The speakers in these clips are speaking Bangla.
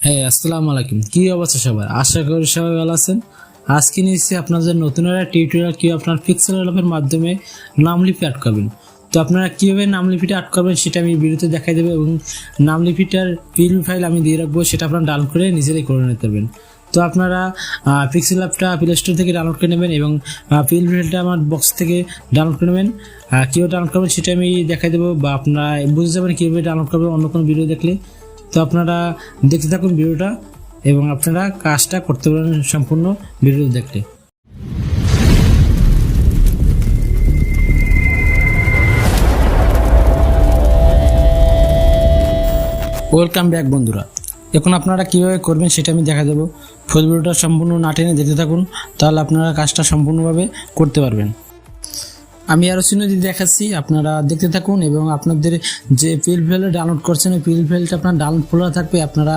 হ্যাঁ, আসসালামু আলাইকুম। কি অবস্থা সবার? আশা করি সবাই ভালো আছেন। আজকে নিয়েছি আপনাদের নতুন একটা টিউটোরিয়াল, কি আপনার পিক্সেলল্যাবের মাধ্যমে নামলিপি আর্ট করবেন। তো আপনারা কীভাবে নামলিপিটা আর্ট করবেন সেটা আমি ভিডিওতে দেখাই দেবো, এবং নামলিপিটার পিএলপি ফাইল আমি দিয়ে রাখবো, সেটা আপনারা ডাউনলোড করে নিজেরাই করে নিতে পারবেন। তো আপনারা পিক্সেলল্যাবটা প্লে স্টোর থেকে ডাউনলোড করে নেবেন এবং পিএলপি ফাইলটা আমার বক্স থেকে ডাউনলোড করে নেবেন। কীভাবে ডাউনলোড করবেন সেটা আমি দেখাই দেবো, বা আপনারা বুঝে যাবেন কীভাবে ডাউনলোড করবেন অন্য কোনো ভিডিও দেখলে। তো আপনারা দেখতে থাকুন ভিডিওটা এবং আপনারা কাজটা করতে পারেন সম্পূর্ণ ভিডিও দেখলে। ওয়েলকাম ব্যাক বন্ধুরা। এখন আপনারা কীভাবে করবেন সেটা আমি দেখা দেবো। ফুল ভিডিওটা সম্পূর্ণ না টেনে দেখতে থাকুন, তাহলে আপনারা কাজটা সম্পূর্ণভাবে করতে পারবেন। আমি আরও চিহ্ন দিয়ে দেখাচ্ছি, আপনারা দেখতে থাকুন এবং আপনাদের যে পিএলপি ফাইল ডাউনলোড করছেন ওই পিএলপি ফাইলটা আপনার ডাউনলোড খোলা থাকবে। আপনারা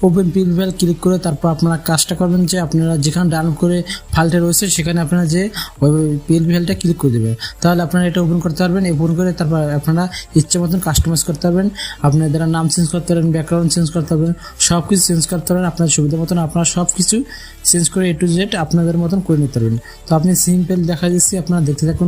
ওপেন পিএলপি ফাইল ক্লিক করে তারপর আপনারা কাজটা করবেন যে আপনারা যেখানে ডাউনলোড করে ফাইলটা রয়েছে সেখানে আপনারা যে ওই পিএলপি ফাইলটা ক্লিক করে দেবেন, তাহলে আপনারা এটা ওপেন করতে পারবেন। ওপেন করে তারপর আপনারা ইচ্ছে মতন কাস্টমাইজ করতে পারবেন। আপনাদের নাম চেঞ্জ করতে পারবেন, ব্যাকগ্রাউন্ড চেঞ্জ করতে পারবেন, সব কিছু চেঞ্জ করতে পারবেন আপনার সুবিধা মতন। আপনারা সব কিছু চেঞ্জ করে A to Z আপনাদের মতন করে নিতে পারবেন। তো আপনি সিম্পল দেখা দিচ্ছি, আপনারা দেখতে থাকুন।